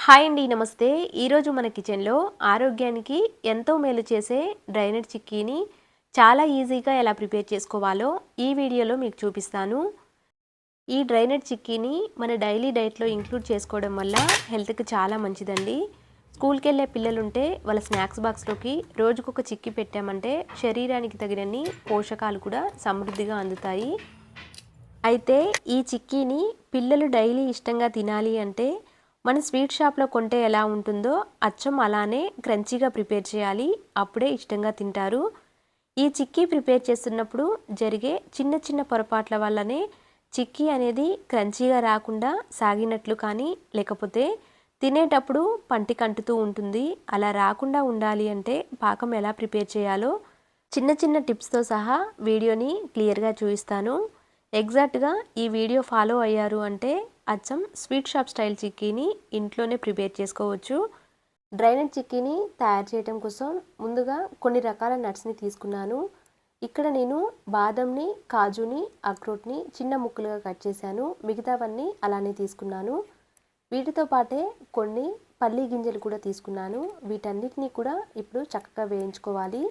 Hi అండి. నమస్తే. ఈరోజు మన కిచెన్లో ఆరోగ్యానికి ఎంతో మేలు చేసే డ్రైనట్ చిక్కీని చాలా ఈజీగా ఎలా ప్రిపేర్ చేసుకోవాలో ఈ వీడియోలో మీకు చూపిస్తాను. ఈ డ్రైనట్ చిక్కీని మన డైలీ డైట్లో ఇంక్లూడ్ చేసుకోవడం వల్ల హెల్త్కి చాలా మంచిదండి. స్కూల్కి వెళ్ళే పిల్లలుంటే వాళ్ళ స్నాక్స్ బాక్స్లోకి రోజుకొక చిక్కీ పెట్టామంటే శరీరానికి తగినన్ని పోషకాలు కూడా సమృద్ధిగా అందుతాయి. అయితే ఈ చిక్కీని పిల్లలు డైలీ ఇష్టంగా తినాలి అంటే మన స్వీట్ షాప్లో కొంటే ఎలా ఉంటుందో అచ్చం అలానే క్రంచీగా ప్రిపేర్ చేయాలి. అప్పుడే ఇష్టంగా తింటారు. ఈ చిక్కీ ప్రిపేర్ చేస్తున్నప్పుడు జరిగే చిన్న చిన్న పొరపాట్ల వల్లనే చిక్కీ అనేది క్రంచీగా రాకుండా సాగినట్లు కానీ లేకపోతే తినేటప్పుడు పంటికి అంటుతూ ఉంటుంది. అలా రాకుండా ఉండాలి అంటే పాకం ఎలా ప్రిపేర్ చేయాలో చిన్న చిన్న టిప్స్తో సహా వీడియోని క్లియర్గా చూపిస్తాను. ఎగ్జాక్ట్గా ఈ వీడియో ఫాలో అయ్యారు అంటే అచ్చం స్వీట్ షాప్ స్టైల్ చిక్కీని ఇంట్లోనే ప్రిపేర్ చేసుకోవచ్చు. డ్రైనట్ చిక్కీని తయారు చేయడం కోసం ముందుగా కొన్ని రకాల నట్స్ని తీసుకున్నాను. ఇక్కడ నేను బాదంని, కాజుని, అక్రోట్ని చిన్న ముక్కలుగా కట్ చేశాను. మిగతావన్నీ అలానే తీసుకున్నాను. వీటితో పాటే కొన్ని పల్లి గింజలు కూడా తీసుకున్నాను. వీటన్నిటిని కూడా ఇప్పుడు చక్కగా వేయించుకోవాలి.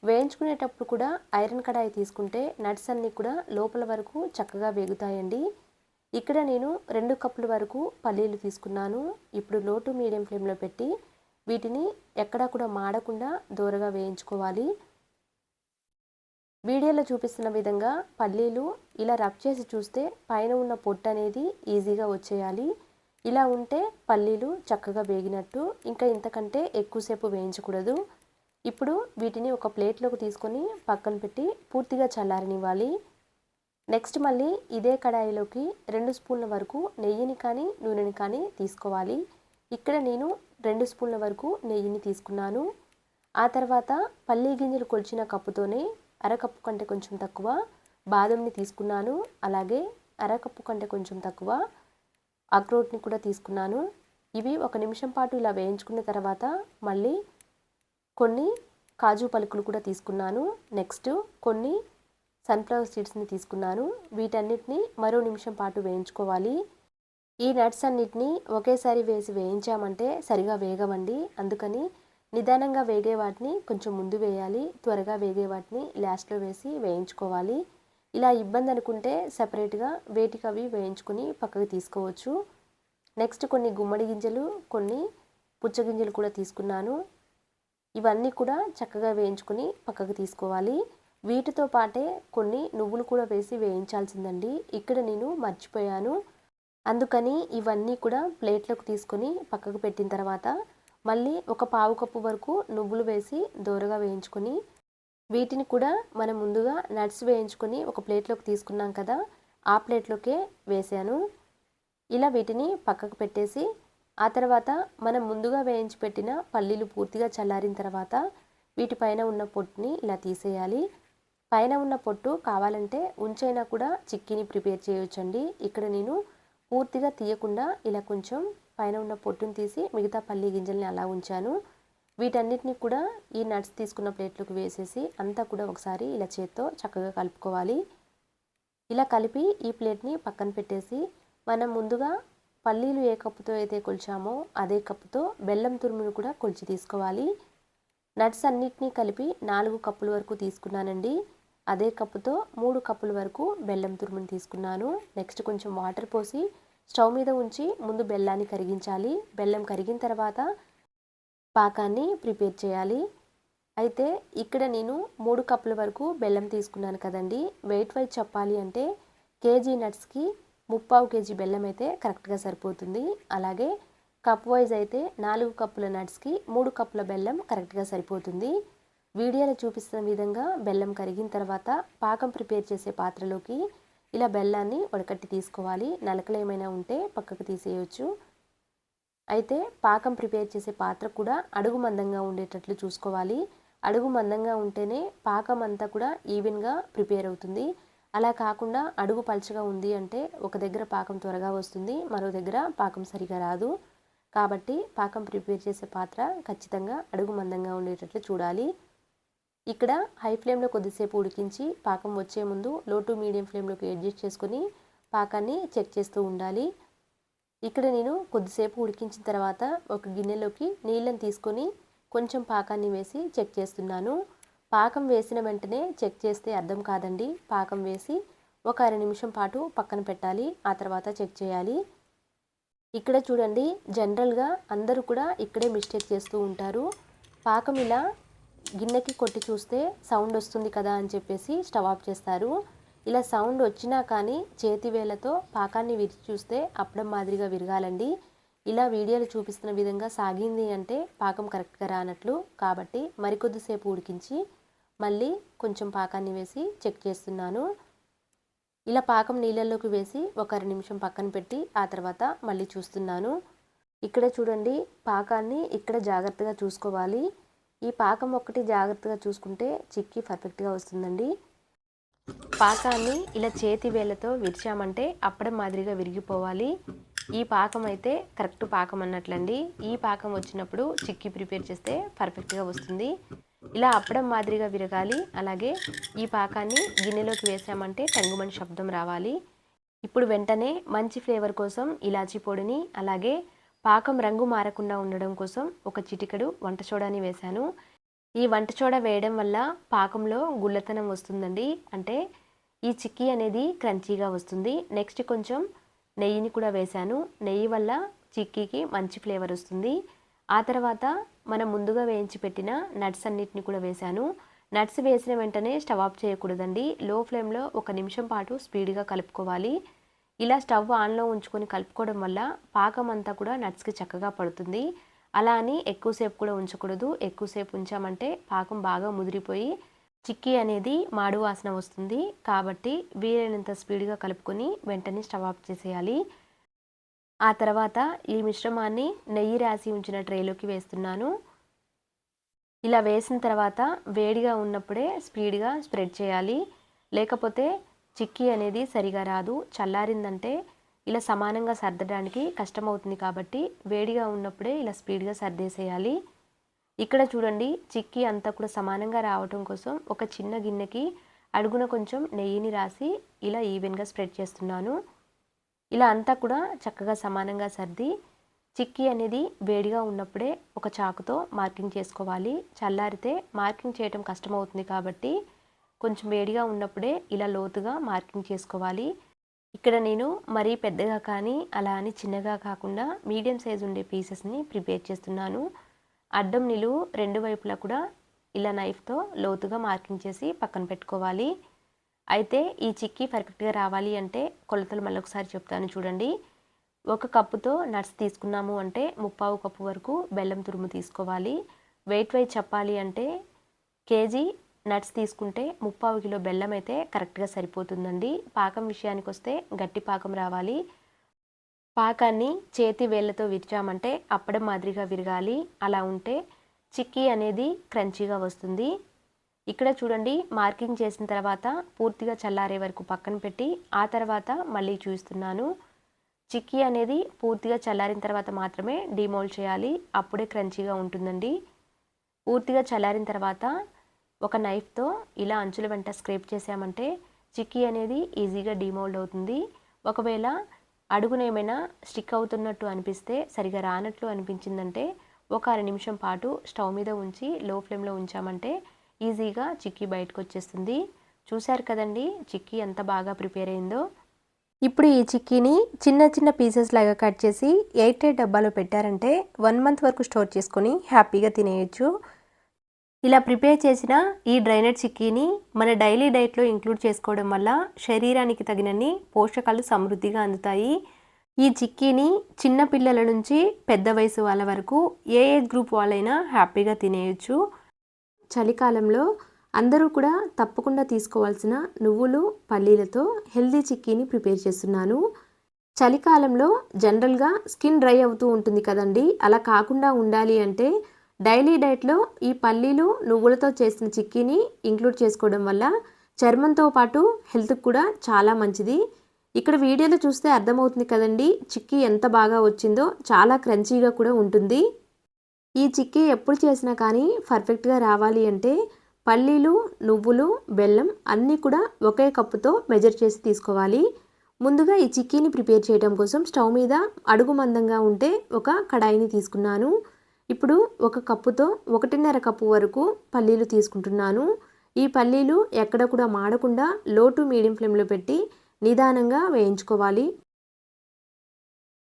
వేయించుకునేటప్పుడు కూడా ఐరన్ కడాయి తీసుకుంటే నట్స్ అన్నీ కూడా లోపల వరకు చక్కగా వేగుతాయండి. ఇక్కడ నేను 2 కప్పుల వరకు పల్లీలు తీసుకున్నాను. ఇప్పుడు లో టు మీడియం ఫ్లేమ్లో పెట్టి వీటిని ఎక్కడా కూడా మాడకుండా దోరగా వేయించుకోవాలి. వీడియోలో చూపిస్తున్న విధంగా పల్లీలు ఇలా రబ్ చేసి చూస్తే పైన ఉన్న పొట్టు అనేది ఈజీగా వచ్చేయాలి. ఇలా ఉంటే పల్లీలు చక్కగా వేగినట్టు. ఇంకా ఇంతకంటే ఎక్కువసేపు వేయించకూడదు. ఇప్పుడు వీటిని ఒక ప్లేట్లోకి తీసుకొని పక్కన పెట్టి పూర్తిగా చల్లారనివ్వాలి. నెక్స్ట్ మళ్ళీ ఇదే కడాయిలోకి 2 స్పూన్ల వరకు నెయ్యిని కానీ నూనెని కానీ తీసుకోవాలి. ఇక్కడ నేను 2 స్పూన్ల వరకు నెయ్యిని తీసుకున్నాను. ఆ తర్వాత పల్లి గింజలు కొలిచిన కప్పుతోనే అరకప్పు కంటే కొంచెం తక్కువ బాదంని తీసుకున్నాను. అలాగే అరకప్పు కంటే కొంచెం తక్కువ అక్రోట్ని కూడా తీసుకున్నాను. ఇవి 1 నిమిషం పాటు ఇలా వేయించుకున్న తర్వాత మళ్ళీ కొన్ని కాజు పలుకులు కూడా తీసుకున్నాను. నెక్స్ట్ కొన్ని సన్ఫ్లవర్ సీడ్స్ని తీసుకున్నాను. వీటన్నిటిని మరో నిమిషం పాటు వేయించుకోవాలి. ఈ నట్స్ అన్నిటిని ఒకేసారి వేసి వేయించామంటే సరిగా వేగవండి. అందుకని నిదానంగా వేగే వాటిని కొంచెం ముందు వేయాలి. త్వరగా వేగే వాటిని లాస్ట్లో వేసి వేయించుకోవాలి. ఇలా ఇబ్బంది అనుకుంటే సపరేట్గా వేటికవి వేయించుకొని పక్కకు తీసుకోవచ్చు. నెక్స్ట్ కొన్ని గుమ్మడి గింజలు, కొన్ని పుచ్చగింజలు కూడా తీసుకున్నాను. ఇవన్నీ కూడా చక్కగా వేయించుకొని పక్కకు తీసుకోవాలి. వీటితో పాటే కొన్ని నువ్వులు కూడా వేసి వేయించాల్సిందండి. ఇక్కడ నేను మర్చిపోయాను. అందుకని ఇవన్నీ కూడా ప్లేట్లోకి తీసుకొని పక్కకు పెట్టిన తర్వాత మళ్ళీ ఒక పావు కప్పు వరకు నువ్వులు వేసి దోరగా వేయించుకొని వీటిని కూడా మనం ముందుగా నట్స్ వేయించుకొని ఒక ప్లేట్లోకి తీసుకున్నాం కదా, ఆ ప్లేట్లోకే వేసాను. ఇలా వీటిని పక్కకు పెట్టేసి ఆ తర్వాత మనం ముందుగా వేయించి పెట్టిన పల్లీలు పూర్తిగా చల్లారిన తర్వాత వీటిపైన ఉన్న పొట్టుని ఇలా తీసేయాలి. పైన ఉన్న పొట్టు కావాలంటే ఉంచైనా కూడా చిక్కీని ప్రిపేర్ చేయొచ్చండి. ఇక్కడ నేను పూర్తిగా తీయకుండా ఇలా కొంచెం పైన ఉన్న పొట్టుని తీసి మిగతా పల్లీ గింజల్ని అలా ఉంచాను. వీటన్నిటిని కూడా ఈ నట్స్ తీసుకున్న ప్లేట్లోకి వేసేసి అంతా కూడా ఒకసారి ఇలా చేత్తో చక్కగా కలుపుకోవాలి. ఇలా కలిపి ఈ ప్లేట్ని పక్కన పెట్టేసి మనం ముందుగా పల్లీలు ఏ కప్పుతో అయితే కొలిచామో అదే కప్పుతో బెల్లం తురుమును కూడా కొలిచి తీసుకోవాలి. నట్స్ అన్నిటినీ కలిపి 4 కప్పుల వరకు తీసుకున్నానండి. అదే కప్పుతో 3 కప్పుల వరకు బెల్లం తురుమును తీసుకున్నాను. నెక్స్ట్ కొంచెం వాటర్ పోసి స్టవ్ మీద ఉంచి ముందు బెల్లాన్ని కరిగించాలి. బెల్లం కరిగిన తర్వాత పాకాన్ని ప్రిపేర్ చేయాలి. అయితే ఇక్కడ నేను 3 కప్పుల వరకు బెల్లం తీసుకున్నాను కదండి. వెయిట్ వైజ్ చెప్పాలి అంటే కేజీ నట్స్కి 3/4 కేజీ బెల్లం అయితే కరెక్ట్గా సరిపోతుంది. అలాగే కప్ వైజ్ అయితే 4 కప్పుల నట్స్కి 3 కప్పుల బెల్లం కరెక్ట్గా సరిపోతుంది. వీడియోలో చూపిస్తున్న విధంగా బెల్లం కరిగిన తర్వాత పాకం ప్రిపేర్ చేసే పాత్రలోకి ఇలా బెల్లాన్ని వడకట్టి తీసుకోవాలి. నలకలు ఏమైనా ఉంటే పక్కకు తీసేయవచ్చు. అయితే పాకం ప్రిపేర్ చేసే పాత్ర కూడా అడుగు మందంగా ఉండేటట్లు చూసుకోవాలి. అడుగు మందంగా ఉంటేనే పాకం అంతా కూడా ఈవెన్గా ప్రిపేర్ అవుతుంది. అలా కాకుండా అడుగు పల్చగా ఉంది అంటే ఒక దగ్గర పాకం త్వరగా వస్తుంది, మరో దగ్గర పాకం సరిగా రాదు. కాబట్టి పాకం ప్రిపేర్ చేసే పాత్ర ఖచ్చితంగా అడుగు మందంగా ఉండేటట్లు చూడాలి. ఇక్కడ హై ఫ్లేమ్లో కొద్దిసేపు ఉడికించి పాకం వచ్చే ముందు లో టు మీడియం ఫ్లేమ్లోకి అడ్జస్ట్ చేసుకొని పాకాన్ని చెక్ చేస్తూ ఉండాలి. ఇక్కడ నేను కొద్దిసేపు ఉడికించిన తర్వాత ఒక గిన్నెలోకి నీళ్ళని తీసుకొని కొంచెం పాకాన్ని వేసి చెక్ చేస్తున్నాను. పాకం వేసిన వెంటనే చెక్ చేస్తే అర్థం కాదండి. పాకం వేసి ఒక అర నిమిషం పాటు పక్కన పెట్టాలి. ఆ తర్వాత చెక్ చేయాలి. ఇక్కడ చూడండి, జనరల్గా అందరూ కూడా ఇక్కడే మిస్టేక్ చేస్తూ ఉంటారు. పాకం ఇలా గిన్నెకి కొట్టి చూస్తే సౌండ్ వస్తుంది కదా అని చెప్పేసి స్టవ్ ఆఫ్ చేస్తారు. ఇలా సౌండ్ వచ్చినా కానీ చేతి వేళ్ళతో పాకాన్ని విరిచి చూస్తే అప్పడం మాదిరిగా విరగాలండి. ఇలా వీడియోలు చూపిస్తున్న విధంగా సాగింది అంటే పాకం కరెక్ట్గా రానట్లు. కాబట్టి మరికొద్దిసేపు ఉడికించి మళ్ళీ కొంచెం పాకాన్ని వేసి చెక్ చేస్తున్నాను. ఇలా పాకం నీళ్ళల్లోకి వేసి ఒక అర నిమిషం పక్కన పెట్టి ఆ తర్వాత మళ్ళీ చూస్తున్నాను. ఇక్కడ చూడండి, పాకాన్ని ఇక్కడ జాగ్రత్తగా చూసుకోవాలి. ఈ పాకం ఒక్కటి జాగ్రత్తగా చూసుకుంటే చిక్కీ పర్ఫెక్ట్గా వస్తుందండి. పాకాన్ని ఇలా చేతి వేళ్ళతో విరిచామంటే అప్పడం మాదిరిగా విరిగిపోవాలి. ఈ పాకం అయితే కరెక్ట్ పాకం అన్నట్లండి. ఈ పాకం వచ్చినప్పుడు చిక్కీ ప్రిపేర్ చేస్తే పర్ఫెక్ట్గా వస్తుంది. ఇలా అప్పడం మాదిరిగా విరగాలి. అలాగే ఈ పాకాన్ని గిన్నెలోకి వేసామంటే టంగుమని శబ్దం రావాలి. ఇప్పుడు వెంటనే మంచి ఫ్లేవర్ కోసం ఇలాచీ పొడిని, అలాగే పాకం రంగు మారకుండా ఉండడం కోసం ఒక చిటికెడు వంట సోడాని వేశాను. ఈ వంట సోడా వేయడం వల్ల పాకంలో గుల్లతనం వస్తుందండి. అంటే ఈ చిక్కీ అనేది క్రంచీగా వస్తుంది. నెక్స్ట్ కొంచెం నెయ్యిని కూడా వేశాను. నెయ్యి వల్ల చిక్కీకి మంచి ఫ్లేవర్ వస్తుంది. ఆ తర్వాత మనం ముందుగా వేయించి పెట్టిన నట్స్ అన్నిటిని కూడా వేశాను. నట్స్ వేసిన వెంటనే స్టవ్ ఆఫ్ చేయకూడదండి. లో ఫ్లేమ్లో ఒక నిమిషం పాటు స్పీడ్గా కలుపుకోవాలి. ఇలా స్టవ్ ఆన్లో ఉంచుకొని కలుపుకోవడం వల్ల పాకం అంతా కూడా నట్స్కి చక్కగా పడుతుంది. అలా అని ఎక్కువసేపు కూడా ఉంచకూడదు. ఎక్కువసేపు ఉంచామంటే పాకం బాగా ముదిరిపోయి చిక్కీ అనేది మాడు వాసన వస్తుంది. కాబట్టి వీలైనంత స్పీడ్గా కలుపుకొని వెంటనే స్టవ్ ఆఫ్ చేసేయాలి. ఆ తర్వాత ఈ మిశ్రమాన్ని నెయ్యి రాసి ఉంచిన ట్రేలోకి వేస్తున్నాను. ఇలా వేసిన తర్వాత వేడిగా ఉన్నప్పుడే స్పీడ్గా స్ప్రెడ్ చేయాలి. లేకపోతే చిక్కీ అనేది సరిగా రాదు. చల్లారిందంటే ఇలా సమానంగా సర్దడానికి కష్టమవుతుంది. కాబట్టి వేడిగా ఉన్నప్పుడే ఇలా స్పీడ్గా సర్దేసేయాలి. ఇక్కడ చూడండి, చిక్కీ అంతా కూడా సమానంగా రావటం కోసం ఒక చిన్న గిన్నెకి అడుగున కొంచెం నెయ్యిని రాసి ఇలా ఈవెన్గా స్ప్రెడ్ చేస్తున్నాను. ఇలా అంతా కూడా చక్కగా సమానంగా సర్ది చిక్కీ అనేది వేడిగా ఉన్నప్పుడే ఒక చాకుతో మార్కింగ్ చేసుకోవాలి. చల్లారితే మార్కింగ్ చేయటం కష్టమవుతుంది. కాబట్టి కొంచెం వేడిగా ఉన్నప్పుడే ఇలా లోతుగా మార్కింగ్ చేసుకోవాలి. ఇక్కడ నేను మరీ పెద్దగా కానీ అలా అని చిన్నగా కాకుండా మీడియం సైజు ఉండే పీసెస్ని ప్రిపేర్ చేస్తున్నాను. అడ్డం నిలువు రెండు వైపులా కూడా ఇలా నైఫ్తో లోతుగా మార్కింగ్ చేసి పక్కన పెట్టుకోవాలి. అయితే ఈ చిక్కీ పర్ఫెక్ట్గా రావాలి అంటే కొలతలు మళ్ళొకసారి చెప్తాను చూడండి. ఒక కప్పుతో నట్స్ తీసుకున్నాము అంటే 3/4 కప్పు వరకు బెల్లం తురుము తీసుకోవాలి. వెయిట్ వైజ్ చెప్పాలి అంటే కేజీ నట్స్ తీసుకుంటే 3/4 కిలో బెల్లం అయితే కరెక్ట్గా సరిపోతుందండి. పాకం విషయానికి వస్తే గట్టి పాకం రావాలి. పాకాన్ని చేతి వేళ్ళతో విరిచామంటే అప్పడం మాదిరిగా విరగాలి. అలా ఉంటే చిక్కీ అనేది క్రంచీగా వస్తుంది. ఇక్కడ చూడండి, మార్కింగ్ చేసిన తర్వాత పూర్తిగా చల్లారే వరకు పక్కన పెట్టి ఆ తర్వాత మళ్ళీ చూస్తున్నాను. చిక్కీ అనేది పూర్తిగా చల్లారిన తర్వాత మాత్రమే డిమోల్డ్ చేయాలి. అప్పుడే క్రంచీగా ఉంటుందండి. పూర్తిగా చల్లారిన తర్వాత ఒక నైఫ్తో ఇలా అంచుల వెంట స్క్రేప్ చేసామంటే చిక్కీ అనేది ఈజీగా డిమోల్డ్ అవుతుంది. ఒకవేళ అడుగునేమైనా స్టిక్ అవుతున్నట్టు అనిపిస్తే, సరిగా రానట్లు అనిపించిందంటే ఒక అర నిమిషం పాటు స్టవ్ మీద ఉంచి లో ఫ్లేమ్లో ఉంచామంటే ఈజీగా చిక్కీ బయటకు వచ్చేస్తుంది. చూశారు కదండి చిక్కీ ఎంత బాగా ప్రిపేర్ అయిందో. ఇప్పుడు ఈ చిక్కీని చిన్న చిన్న పీసెస్ లాగా కట్ చేసి ఎయిర్ టైట్ డబ్బాలో పెట్టారంటే 1 మంత్ వరకు స్టోర్ చేసుకొని హ్యాపీగా తినేయచ్చు. ఇలా ప్రిపేర్ చేసిన ఈ డ్రైనట్ చిక్కీని మన డైలీ డైట్లో ఇంక్లూడ్ చేసుకోవడం వల్ల శరీరానికి తగినన్ని పోషకాలు సమృద్ధిగా అందుతాయి. ఈ చిక్కీని చిన్న పిల్లల నుంచి పెద్ద వయసు వాళ్ళ వరకు ఏ ఏజ్ గ్రూప్ వాళ్ళైనా హ్యాపీగా తినేయచ్చు. చలికాలంలో అందరూ కూడా తప్పకుండా తీసుకోవాల్సిన నువ్వులు పల్లీలతో హెల్దీ చిక్కీని ప్రిపేర్ చేస్తున్నాను. చలికాలంలో జనరల్గా స్కిన్ డ్రై అవుతూ ఉంటుంది కదండి. అలా కాకుండా ఉండాలి అంటే డైలీ డైట్లో ఈ పల్లీలు నువ్వులతో చేసిన చిక్కీని ఇంక్లూడ్ చేసుకోవడం వల్ల చర్మంతో పాటు హెల్త్కి కూడా చాలా మంచిది. ఇక్కడ వీడియోలో చూస్తే అర్థమవుతుంది కదండి చిక్కీ ఎంత బాగా వచ్చిందో. చాలా క్రంచీగా కూడా ఉంటుంది. ఈ చిక్కీ ఎప్పుడు చేసినా కానీ పర్ఫెక్ట్గా రావాలి అంటే పల్లీలు, నువ్వులు, బెల్లం అన్నీ కూడా ఒకే కప్పుతో మెజర్ చేసి తీసుకోవాలి. ముందుగా ఈ చిక్కీని ప్రిపేర్ చేయడం కోసం స్టవ్ మీద అడుగు మందంగా ఉంటే ఒక కడాయిని తీసుకున్నాను. ఇప్పుడు ఒక కప్పుతో 1.5 కప్పు వరకు పల్లీలు తీసుకుంటున్నాను. ఈ పల్లీలు ఎక్కడ కూడా మాడకుండా లో టు మీడియం ఫ్లేమ్లో పెట్టి నిదానంగా వేయించుకోవాలి.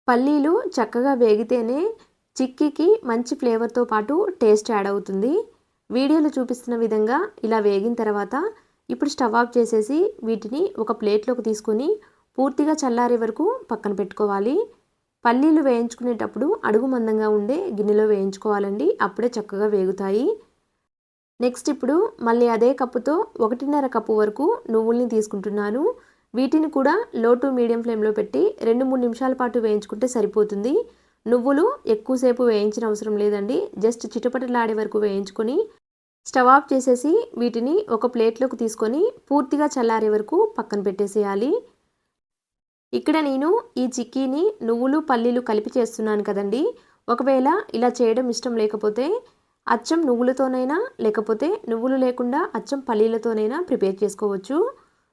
పల్లీలు చక్కగా వేగితేనే చిక్కీకి మంచి ఫ్లేవర్తో పాటు టేస్ట్ యాడ్ అవుతుంది. వీడియోలో చూపిస్తున్న విధంగా ఇలా వేగిన తర్వాత ఇప్పుడు స్టవ్ ఆఫ్ చేసేసి వీటిని ఒక ప్లేట్లోకి తీసుకొని పూర్తిగా చల్లారే వరకు పక్కన పెట్టుకోవాలి. పల్లీలు వేయించుకునేటప్పుడు అడుగు మందంగా ఉండే గిన్నెలో వేయించుకోవాలండి, అప్పుడే చక్కగా వేగుతాయి. నెక్స్ట్ ఇప్పుడు మళ్ళీ అదే కప్పుతో 1.5 కప్పు వరకు నువ్వుల్ని తీసుకుంటున్నాను. వీటిని కూడా లో టు మీడియం ఫ్లేమ్లో పెట్టి 2-3 నిమిషాల పాటు వేయించుకుంటే సరిపోతుంది. నువ్వులు ఎక్కువసేపు వేయించిన అవసరం లేదండి, జస్ట్ చిటపటలాడే వరకు వేయించుకొని స్టవ్ ఆఫ్ చేసేసి వీటిని ఒక ప్లేట్లోకి తీసుకొని పూర్తిగా చల్లారే వరకు పక్కన పెట్టేసేయాలి. ఇక్కడ నేను ఈ చిక్కీని నువ్వులు పల్లీలు కలిపి చేస్తున్నాను కదండి. ఒకవేళ ఇలా చేయడం ఇష్టం లేకపోతే అచ్చం నువ్వులతోనైనా లేకపోతే నువ్వులు లేకుండా అచ్చం పల్లీలతోనైనా ప్రిపేర్ చేసుకోవచ్చు.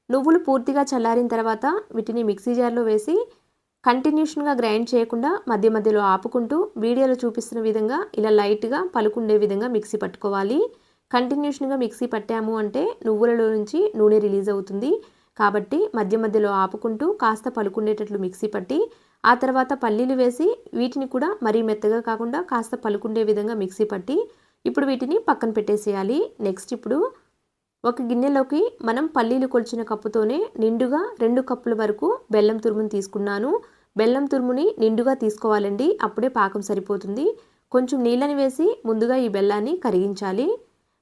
నువ్వులు పూర్తిగా చల్లారిన తర్వాత వీటిని మిక్సీ జార్లో వేసి కంటిన్యూషన్గా గ్రైండ్ చేయకుండా మధ్య మధ్యలో ఆపుకుంటూ వీడియోలో చూపిస్తున్న విధంగా ఇలా లైట్గా పలుకుండే విధంగా మిక్సీ పట్టుకోవాలి. కంటిన్యూషన్గా మిక్సీ పట్టాము అంటే నువ్వులలో నుంచి నూనె రిలీజ్ అవుతుంది. కాబట్టి మధ్య మధ్యలో ఆపుకుంటూ కాస్త పలుకుండేటట్లు మిక్సీ పట్టి ఆ తర్వాత పల్లీలు వేసి వీటిని కూడా మరీ మెత్తగా కాకుండా కాస్త పలుకుండే విధంగా మిక్సీ పట్టి ఇప్పుడు వీటిని పక్కన పెట్టేసేయాలి. నెక్స్ట్ ఇప్పుడు ఒక గిన్నెలోకి మనం పల్లీలు కొలిచిన కప్పుతోనే నిండుగా 2 కప్పుల వరకు బెల్లం తురుముని తీసుకున్నాను. బెల్లం తురుముని నిండుగా తీసుకోవాలండి, అప్పుడే పాకం సరిపోతుంది. కొంచెం నీళ్ళని వేసి ముందుగా ఈ బెల్లాన్ని కరిగించాలి.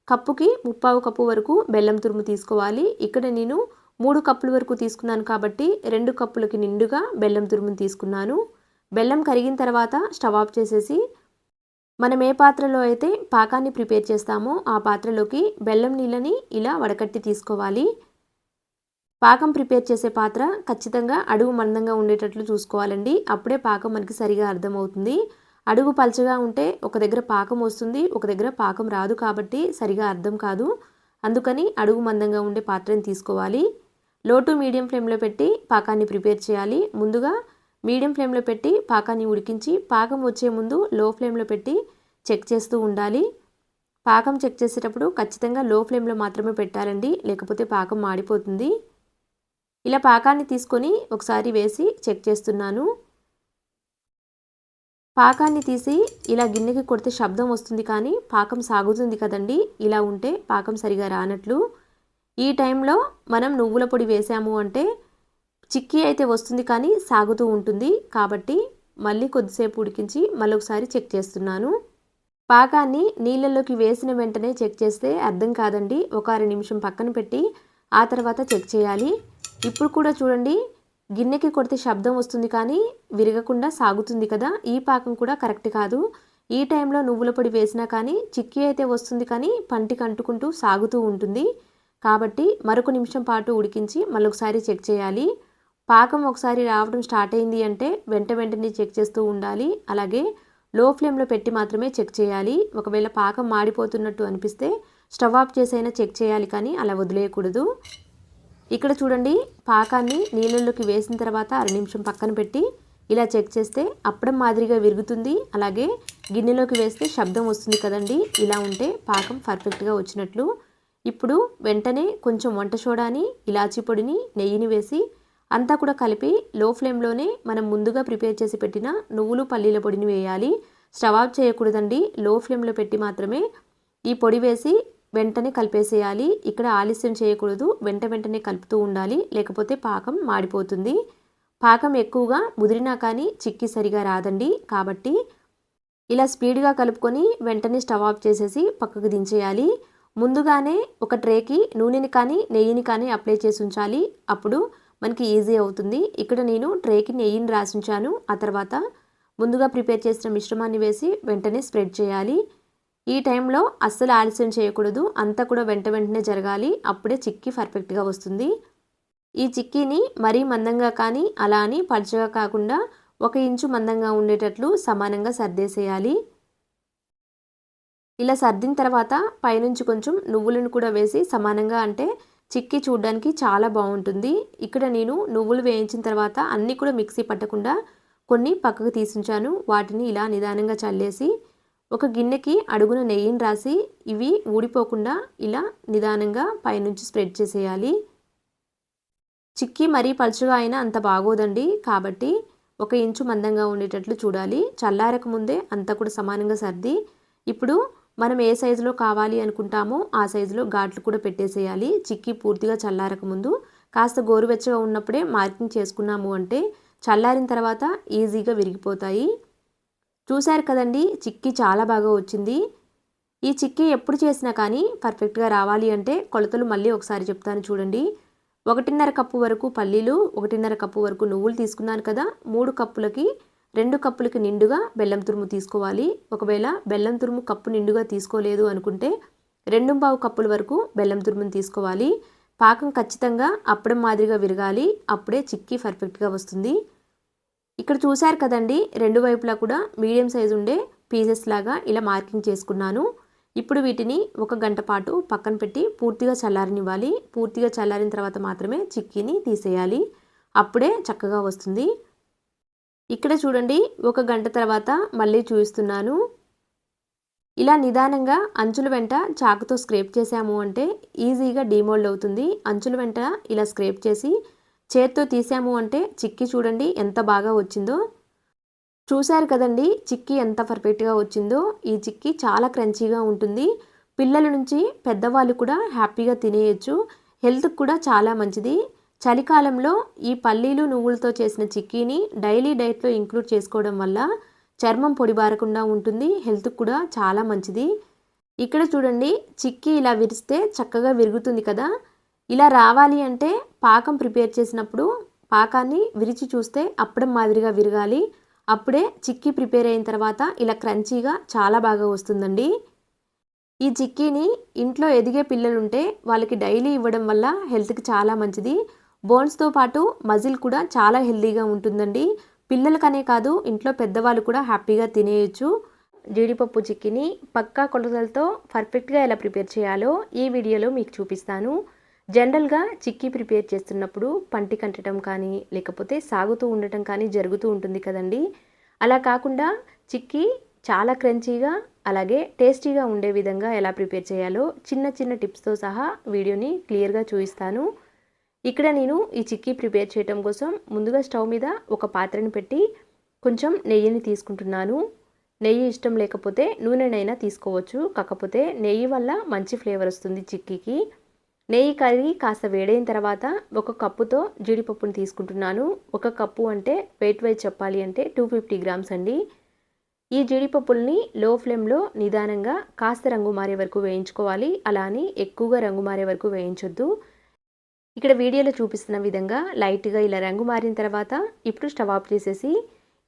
కప్పుకి 3/4 కప్పు వరకు బెల్లం తురుము తీసుకోవాలి. ఇక్కడ నేను 3 కప్పుల వరకు తీసుకున్నాను కాబట్టి 2 కప్పులకి నిండుగా బెల్లం తురుముని తీసుకున్నాను. బెల్లం కరిగిన తర్వాత స్టవ్ ఆఫ్ చేసేసి మనం ఏ పాత్రలో అయితే పాకాన్ని ప్రిపేర్ చేస్తామో ఆ పాత్రలోకి బెల్లం నీళ్ళని ఇలా వడకట్టి తీసుకోవాలి. పాకం ప్రిపేర్ చేసే పాత్ర ఖచ్చితంగా అడుగు మందంగా ఉండేటట్లు చూసుకోవాలండి, అప్పుడే పాకం మనకి సరిగా అర్థమవుతుంది. అడుగు పల్చగా ఉంటే ఒక దగ్గర పాకం వస్తుంది, ఒక దగ్గర పాకం రాదు, కాబట్టి సరిగా అర్థం కాదు. అందుకని అడుగు మందంగా ఉండే పాత్రని తీసుకోవాలి. లో టు మీడియం ఫ్లేమ్లో పెట్టి పాకాన్ని ప్రిపేర్ చేయాలి. ముందుగా మీడియం ఫ్లేమ్లో పెట్టి పాకాన్ని ఉడికించి పాకం వచ్చే ముందు లో ఫ్లేమ్లో పెట్టి చెక్ చేస్తూ ఉండాలి. పాకం చెక్ చేసేటప్పుడు ఖచ్చితంగా లో ఫ్లేమ్లో మాత్రమే పెట్టాలండి, లేకపోతే పాకం మాడిపోతుంది. ఇలా పాకాన్ని తీసుకొని ఒకసారి వేసి చెక్ చేస్తున్నాను. పాకాన్ని తీసి ఇలా గిన్నెకి కొడితే శబ్దం వస్తుంది కానీ పాకం సాగుతుంది కదండి, ఇలా ఉంటే పాకం సరిగా రానట్లు. ఈ టైంలో మనం నువ్వుల పొడి వేసాము అంటే చిక్కీ అయితే వస్తుంది కానీ సాగుతూ ఉంటుంది, కాబట్టి మళ్ళీ కొద్దిసేపు ఉడికించి మళ్ళీ ఒకసారి చెక్ చేస్తున్నాను. పాకాన్ని నీళ్ళల్లోకి వేసిన వెంటనే చెక్ చేస్తే అర్థం కాదండి, ఒక 1/2 నిమిషం పక్కన పెట్టి ఆ తర్వాత చెక్ చేయాలి. ఇప్పుడు కూడా చూడండి, గిన్నెకి కొడితే శబ్దం వస్తుంది కానీ విరగకుండా సాగుతుంది కదా, ఈ పాకం కూడా కరెక్ట్ కాదు. ఈ టైంలో నువ్వుల పొడి వేసినా కానీ చిక్కీ అయితే వస్తుంది కానీ పంటికి అంటుకుంటూ సాగుతూ ఉంటుంది. కాబట్టి మరొక నిమిషం పాటు ఉడికించి మళ్ళీ ఒకసారి చెక్ చేయాలి. పాకం ఒకసారి రావడం స్టార్ట్ అయింది అంటే వెంటనే చెక్ చేస్తూ ఉండాలి. అలాగే లో ఫ్లేమ్లో పెట్టి మాత్రమే చెక్ చేయాలి. ఒకవేళ పాకం మాడిపోతున్నట్టు అనిపిస్తే స్టవ్ ఆఫ్ చేసైనా చెక్ చేయాలి, కానీ అలా వదిలేయకూడదు. ఇక్కడ చూడండి, పాకాన్ని నీళ్ళల్లోకి వేసిన తర్వాత 1/2 నిమిషం పక్కన పెట్టి ఇలా చెక్ చేస్తే అప్పడం మాదిరిగా విరుగుతుంది. అలాగే గిన్నెలోకి వేస్తే శబ్దం వస్తుంది కదండి, ఇలా ఉంటే పాకం పర్ఫెక్ట్గా వచ్చినట్లు. ఇప్పుడు వెంటనే కొంచెం వంట సోడాని, ఇలాచీ పొడిని, నెయ్యిని వేసి అంతా కూడా కలిపి లో ఫ్లేమ్లోనే మనం ముందుగా ప్రిపేర్ చేసి పెట్టిన నువ్వులు పల్లీల పొడిని వేయాలి. స్టవ్ ఆఫ్ చేయకూడదండి, లో ఫ్లేమ్లో పెట్టి మాత్రమే ఈ పొడి వేసి వెంటనే కలిపేసేయాలి. ఇక్కడ ఆలస్యం చేయకూడదు, వెంటనే కలుపుతూ ఉండాలి, లేకపోతే పాకం మాడిపోతుంది. పాకం ఎక్కువగా ముదిరినా కానీ చిక్కీ సరిగా రాదండి, కాబట్టి ఇలా స్పీడ్గా కలుపుకొని వెంటనే స్టవ్ ఆఫ్ చేసేసి పక్కకు దించేయాలి. ముందుగానే ఒక ట్రేకి నూనెని కానీ నెయ్యిని కానీ అప్లై చేసి ఉంచాలి, అప్పుడు మనకి ఈజీ అవుతుంది. ఇక్కడ నేను ట్రేకి నెయ్యిని రాసి ఉంచాను. ఆ తర్వాత ముందుగా ప్రిపేర్ చేసిన మిశ్రమాన్ని వేసి వెంటనే స్ప్రెడ్ చేయాలి. ఈ టైంలో అస్సలు ఆలస్యం చేయకూడదు, అంతా కూడా వెంటనే జరగాలి, అప్పుడే చిక్కీ పర్ఫెక్ట్గా వస్తుంది. ఈ చిక్కీని మరీ మందంగా కానీ అలా అని పలుచగా కాకుండా 1 ఇంచు మందంగా ఉండేటట్లు సమానంగా సర్దేసేయాలి. ఇలా సర్దిన తర్వాత పైనుంచి కొంచెం నువ్వులను కూడా వేసి సమానంగా, అంటే చిక్కీ చూడడానికి చాలా బాగుంటుంది. ఇక్కడ నేను నువ్వులు వేయించిన తర్వాత అన్నీ కూడా మిక్సీ పట్టకుండా కొన్ని పక్కకు తీసుంచాను. వాటిని ఇలా నిదానంగా చల్లేసి ఒక గిన్నెకి అడుగున నెయ్యిని రాసి ఇవి ఊడిపోకుండా ఇలా నిదానంగా పైనుంచి స్ప్రెడ్ చేసేయాలి. చిక్కీ మరీ పలుచగా అయినా అంత బాగోదండి. కాబట్టి 1 ఇంచు మందంగా ఉండేటట్లు చూడాలి. చల్లారక ముందే అంతా కూడా సమానంగా సర్ది ఇప్పుడు మనం ఏ సైజులో కావాలి అనుకుంటామో ఆ సైజులో ఘాట్లు కూడా పెట్టేసేయాలి. చిక్కీ పూర్తిగా చల్లారక ముందు కాస్త గోరువెచ్చగా ఉన్నప్పుడే మార్కింగ్ చేసుకున్నాము అంటే చల్లారిన తర్వాత ఈజీగా విరిగిపోతాయి. చూశారు కదండి, చిక్కీ చాలా బాగా వచ్చింది. ఈ చిక్కీ ఎప్పుడు చేసినా కానీ పర్ఫెక్ట్గా రావాలి అంటే కొలతలు మళ్ళీ ఒకసారి చెప్తాను చూడండి. 1.5 కప్పు వరకు పల్లీలు, 1.5 కప్పు వరకు నువ్వులు తీసుకున్నాను కదా. 3 కప్పులకి 2 కప్పులకి నిండుగా బెల్లం తురుము తీసుకోవాలి. ఒకవేళ బెల్లం తురుము కప్పు నిండుగా తీసుకోలేదు అనుకుంటే 2.5 కప్పుల వరకు బెల్లం తురుముని తీసుకోవాలి. పాకం ఖచ్చితంగా అప్పడం మాదిరిగా విరగాలి. అప్పుడే చిక్కీ పర్ఫెక్ట్గా వస్తుంది. ఇక్కడ చూశారు కదండి, 2 వైపులా కూడా మీడియం సైజు ఉండే పీసెస్ లాగా ఇలా మార్కింగ్ చేసుకున్నాను. ఇప్పుడు వీటిని 1 గంట పాటు పక్కన పెట్టి పూర్తిగా చల్లారనివ్వాలి. పూర్తిగా చల్లారిన తర్వాత మాత్రమే చిక్కీని తీసేయాలి. అప్పుడే చక్కగా వస్తుంది. ఇక్కడ చూడండి, 1 గంట తర్వాత మళ్ళీ చూపిస్తున్నాను. ఇలా నిదానంగా అంచుల వెంట చాకుతో స్క్రేప్ చేసాము అంటే ఈజీగా డీమోల్డ్ అవుతుంది. అంచుల వెంట ఇలా స్క్రేప్ చేసి చేత్తో తీసాము అంటే చిక్కీ చూడండి ఎంత బాగా వచ్చిందో. చూశారు కదండి, చిక్కీ ఎంత పర్ఫెక్ట్గా వచ్చిందో. ఈ చిక్కీ చాలా క్రంచీగా ఉంటుంది. పిల్లల నుంచి పెద్దవాళ్ళు కూడా హ్యాపీగా తినేయచ్చు. హెల్త్కి కూడా చాలా మంచిది. చలికాలంలో ఈ పల్లీలు నువ్వులతో చేసిన చిక్కీని డైలీ డైట్లో ఇంక్లూడ్ చేసుకోవడం వల్ల చర్మం పొడిబారకుండా ఉంటుంది. హెల్త్కి కూడా చాలా మంచిది. ఇక్కడ చూడండి, చిక్కీ ఇలా విరిస్తే చక్కగా విరుగుతుంది కదా. ఇలా రావాలి అంటే పాకం ప్రిపేర్ చేసినప్పుడు పాకాన్ని విరిచి చూస్తే అప్పడం మాదిరిగా విరగాలి. అప్పుడే చిక్కీ ప్రిపేర్ అయిన తర్వాత ఇలా క్రంచీగా చాలా బాగా వస్తుందండి. ఈ చిక్కీని ఇంట్లో ఎదిగే పిల్లలుంటే వాళ్ళకి డైలీ ఇవ్వడం వల్ల హెల్త్కి చాలా మంచిది. బోన్స్తో పాటు మజిల్ కూడా చాలా హెల్తీగా ఉంటుందండి. పిల్లలకనే కాదు, ఇంట్లో పెద్దవాళ్ళు కూడా హ్యాపీగా తినేయచ్చు. జీడిపప్పు చిక్కీని పక్కా కొలతలతో పర్ఫెక్ట్గా ఎలా ప్రిపేర్ చేయాలో ఈ వీడియోలో మీకు చూపిస్తాను. జనరల్గా చిక్కీ ప్రిపేర్ చేస్తున్నప్పుడు పంటి కంటడం కానీ లేకపోతే సాగుతూ ఉండటం కానీ జరుగుతూ ఉంటుంది కదండి. అలా కాకుండా చిక్కీ చాలా క్రంచీగా అలాగే టేస్టీగా ఉండే విధంగా ఎలా ప్రిపేర్ చేయాలో చిన్న చిన్న టిప్స్తో సహా వీడియోని క్లియర్గా చూపిస్తాను. ఇక్కడ నేను ఈ చిక్కీ ప్రిపేర్ చేయడం కోసం ముందుగా స్టవ్ మీద ఒక పాత్రను పెట్టి కొంచెం నెయ్యిని తీసుకుంటున్నాను. నెయ్యి ఇష్టం లేకపోతే నూనెనైనా తీసుకోవచ్చు. కాకపోతే నెయ్యి వల్ల మంచి ఫ్లేవర్ వస్తుంది చిక్కీకి. నెయ్యి కరిగి కాస్త వేడైన తర్వాత 1 కప్పుతో జీడిపప్పుని తీసుకుంటున్నాను. 1 కప్పు అంటే వెయిట్ వైజ్ చెప్పాలి అంటే 250 గ్రామ్స్ అండి. ఈ జీడిపప్పుల్ని లో ఫ్లేమ్లో నిదానంగా కాస్త రంగు మారే వరకు వేయించుకోవాలి. అలా అని ఎక్కువగా రంగు మారే వరకు వేయించొద్దు. ఇక్కడ వీడియోలో చూపిస్తున్న విధంగా లైట్గా ఇలా రంగు మారిన తర్వాత ఇప్పుడు స్టవ్ ఆఫ్ చేసేసి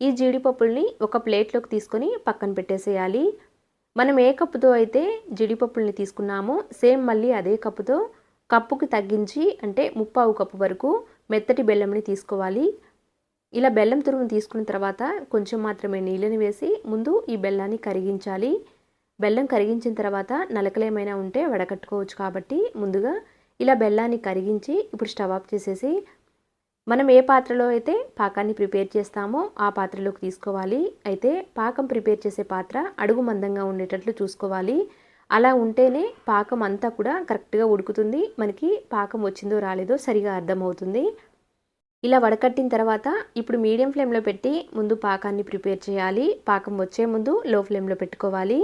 ఈ జీడిపప్పుల్ని ఒక ప్లేట్లోకి తీసుకొని పక్కన పెట్టేసేయాలి. మనం ఏ కప్పుతో అయితే జీడిపప్పుల్ని తీసుకున్నామో సేమ్ మళ్ళీ అదే కప్పుతో కప్పుకి తగ్గించి అంటే 3/4 కప్పు వరకు మెత్తటి బెల్లంని తీసుకోవాలి. ఇలా బెల్లం తురుము తీసుకున్న తర్వాత కొంచెం మాత్రమే నీళ్ళని వేసి ముందు ఈ బెల్లాన్ని కరిగించాలి. బెల్లం కరిగించిన తర్వాత నలకలు ఏమైనా ఉంటే వడకట్టుకోవచ్చు. కాబట్టి ముందుగా ఇలా బెల్లాన్ని కరిగించి ఇప్పుడు స్టవ్ ఆఫ్ చేసేసి మనం ఏ పాత్రలో అయితే పాకాన్ని ప్రిపేర్ చేస్తామో ఆ పాత్రలోకి తీసుకోవాలి. అయితే పాకం ప్రిపేర్ చేసే పాత్ర అడుగు మందంగా ఉండేటట్లు చూసుకోవాలి. అలా ఉంటేనే పాకం అంతా కూడా కరెక్ట్గా ఉడుకుతుంది. మనకి పాకం వచ్చిందో రాలేదో సరిగా అర్థమవుతుంది. ఇలా వడకట్టిన తర్వాత ఇప్పుడు మీడియం ఫ్లేమ్లో పెట్టి ముందు పాకాన్ని ప్రిపేర్ చేయాలి. పాకం వచ్చే ముందు లో ఫ్లేమ్లో పెట్టుకోవాలి.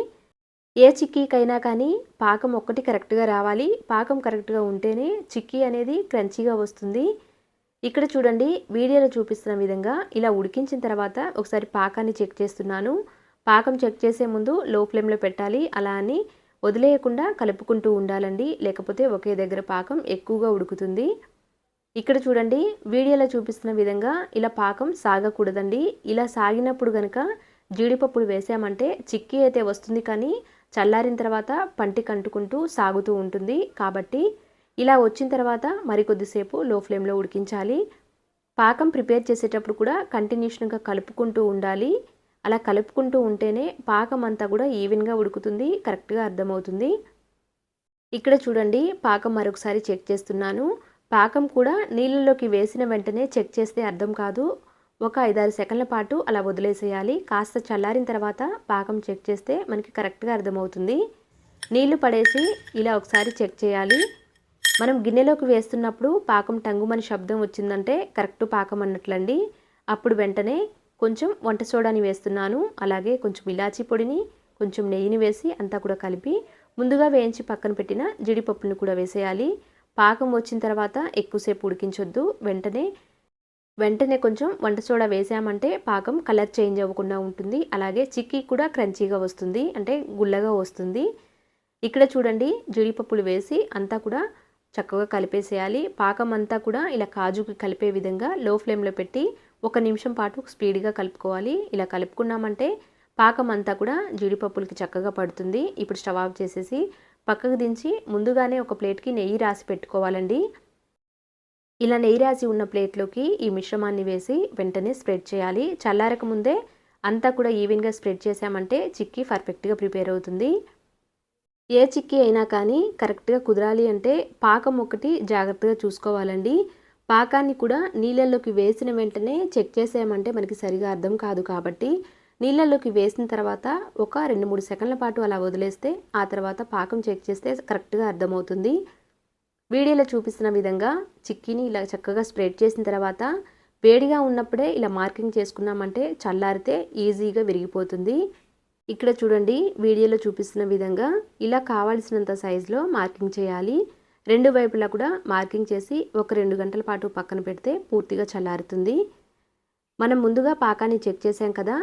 ఏ చిక్కీకైనా కానీ పాకం ఒక్కటి కరెక్ట్గా రావాలి. పాకం కరెక్ట్గా ఉంటేనే చిక్కీ అనేది క్రంచీగా వస్తుంది. ఇక్కడ చూడండి, వీడియోలో చూపిస్తున్న విధంగా ఇలా ఉడికించిన తర్వాత ఒకసారి పాకాన్ని చెక్ చేస్తున్నాను. పాకం చెక్ చేసే ముందు లో ఫ్లేమ్లో పెట్టాలి. అలా అని వదిలేయకుండా కలుపుకుంటూ ఉండాలండి. లేకపోతే ఒకే దగ్గర పాకం ఎక్కువగా ఉడుకుతుంది. ఇక్కడ చూడండి, వీడియోలో చూపిస్తున్న విధంగా ఇలా పాకం సాగకూడదండి. ఇలా సాగినప్పుడు కనుక జీడిపప్పులు వేసామంటే చిక్కీ అయితే వస్తుంది, కానీ చల్లారిన తర్వాత పంటికి అంటుకుంటూ సాగుతూ ఉంటుంది. కాబట్టి ఇలా వచ్చిన తర్వాత మరికొద్దిసేపు లో ఫ్లేమ్లో ఉడికించాలి. పాకం ప్రిపేర్ చేసేటప్పుడు కూడా కంటిన్యూషన్గా కలుపుకుంటూ ఉండాలి. అలా కలుపుకుంటూ ఉంటేనే పాకం అంతా కూడా ఈవెన్గా ఉడుకుతుంది, కరెక్ట్గా అర్థమవుతుంది. ఇక్కడ చూడండి పాకం మరొకసారి చెక్ చేస్తున్నాను. పాకం కూడా నీళ్ళలోకి వేసిన వెంటనే చెక్ చేస్తే అర్థం కాదు. ఒక 5-6 సెకన్ల పాటు అలా వదిలేసేయాలి. కాస్త చల్లారిన తర్వాత పాకం చెక్ చేస్తే మనకి కరెక్ట్‌గా అర్థమవుతుంది. నీళ్లు పడేసి ఇలా ఒకసారి చెక్ చేయాలి. మనం గిన్నెలోకి వేస్తున్నప్పుడు పాకం టంగుమని శబ్దం వచ్చిందంటే కరెక్ట్ పాకం అన్నట్లండి. అప్పుడు వెంటనే కొంచెం వంట సోడాని వేస్తున్నాను. అలాగే కొంచెం ఇలాచీ పొడిని, కొంచెం నెయ్యిని వేసి అంతా కూడా కలిపి ముందుగా వేయించి పక్కన పెట్టిన జీడిపప్పులను కూడా వేసేయాలి. పాకం వచ్చిన తర్వాత ఎక్కువసేపు ఉడికించొద్దు. వెంటనే కొంచెం వంట సోడా వేసామంటే పాకం కలర్ చేంజ్ అవ్వకుండా ఉంటుంది. అలాగే చిక్కీ కూడా క్రంచీగా వస్తుంది, అంటే గుల్లగా వస్తుంది. ఇక్కడ చూడండి జీడిపప్పులు వేసి అంతా కూడా చక్కగా కలిపేసేయాలి. పాకం అంతా కూడా ఇలా కాజుకి కలిపే విధంగా లో ఫ్లేమ్లో పెట్టి 1 నిమిషం పాటు స్పీడ్గా కలుపుకోవాలి. ఇలా కలుపుకున్నామంటే పాకం అంతా కూడా జీడిపప్పులకి చక్కగా పడుతుంది. ఇప్పుడు స్టవ్ ఆఫ్ చేసేసి పక్కకు దించి ముందుగానే ఒక ప్లేట్కి నెయ్యి రాసి పెట్టుకోవాలండి. ఇలా నెయ్యి రాసి ఉన్న ప్లేట్లోకి ఈ మిశ్రమాన్ని వేసి వెంటనే స్ప్రెడ్ చేయాలి. చల్లారక ముందే అంతా కూడా ఈవెన్గా స్ప్రెడ్ చేసామంటే చిక్కీ పర్ఫెక్ట్గా ప్రిపేర్ అవుతుంది. ఏ చిక్కీ అయినా కానీ కరెక్ట్గా కుదరాలి అంటే పాకం ఒకటి జాగ్రత్తగా చూసుకోవాలండి. పాకాన్ని కూడా నీళ్ళల్లోకి వేసిన వెంటనే చెక్ చేసామంటే మనకి సరిగా అర్థం కాదు. కాబట్టి నీళ్ళల్లోకి వేసిన తర్వాత ఒక 2-3 సెకన్ల పాటు అలా వదిలేస్తే ఆ తర్వాత పాకం చెక్ చేస్తే కరెక్ట్గా అర్థమవుతుంది. వీడియోలో చూపిస్తున్న విధంగా చిక్కీని ఇలా చక్కగా స్ప్రెడ్ చేసిన తర్వాత వేడిగా ఉన్నప్పుడే ఇలా మార్కింగ్ చేసుకున్నామంటే చల్లారితే ఈజీగా విరిగిపోతుంది. ఇక్కడ చూడండి వీడియోలో చూపిస్తున్న విధంగా ఇలా కావాల్సినంత సైజులో మార్కింగ్ చేయాలి. 2 వైపులా కూడా మార్కింగ్ చేసి ఒక 2 గంటల పాటు పక్కన పెడితే పూర్తిగా చల్లారుతుంది. మనం ముందుగా పాకాన్ని చెక్ చేసాం కదా,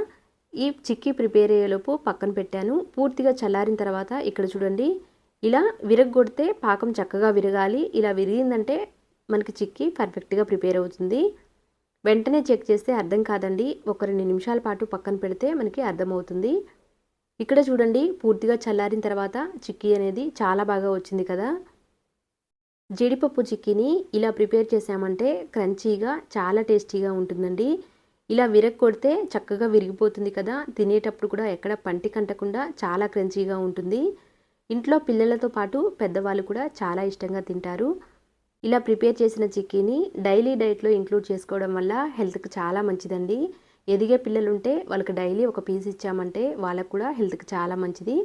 ఈ చిక్కీ ప్రిపేర్ అయ్యేలోపు పక్కన పెట్టాను. పూర్తిగా చల్లారిన తర్వాత ఇక్కడ చూడండి ఇలా విరగొడితే పాకం చక్కగా విరగాలి. ఇలా విరిగిందంటే మనకి చిక్కీ పర్ఫెక్ట్గా ప్రిపేర్ అవుతుంది. వెంటనే చెక్ చేస్తే అర్థం కాదండి. ఒక 2 నిమిషాల పాటు పక్కన పెడితే మనకి అర్థమవుతుంది. ఇక్కడ చూడండి పూర్తిగా చల్లారిన తర్వాత చిక్కీ అనేది చాలా బాగా వచ్చింది కదా. జీడిపప్పు చిక్కీని ఇలా ప్రిపేర్ చేసామంటే క్రంచీగా చాలా టేస్టీగా ఉంటుందండి. ఇలా విరగొడితే చక్కగా విరిగిపోతుంది కదా. తినేటప్పుడు కూడా ఎక్కడ పంటి కంటకుండా చాలా క్రంచీగా ఉంటుంది. ఇంట్లో పిల్లలతో పాటు పెద్దవాళ్ళు కూడా చాలా ఇష్టంగా తింటారు. ఇలా ప్రిపేర్ చేసిన చిక్కీని డైలీ డైట్లో ఇంక్లూడ్ చేసుకోవడం వల్ల హెల్త్కి చాలా మంచిదండి. ఎదిగే పిల్లలుంటే వాళ్ళకి డైలీ ఒక పీస్ ఇచ్చామంటే వాళ్ళకు కూడా హెల్త్కి చాలా మంచిది.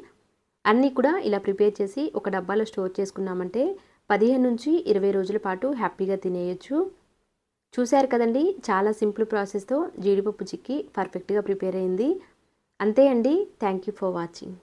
అన్నీ కూడా ఇలా ప్రిపేర్ చేసి ఒక డబ్బాలో స్టోర్ చేసుకున్నామంటే 15-20 రోజుల పాటు హ్యాపీగా తినేయచ్చు. చూశారు కదండి, చాలా సింపుల్ ప్రాసెస్తో జీడిపప్పు చిక్కీ పర్ఫెక్ట్గా ప్రిపేర్ అయింది. అంతే అండి. Thank you for watching.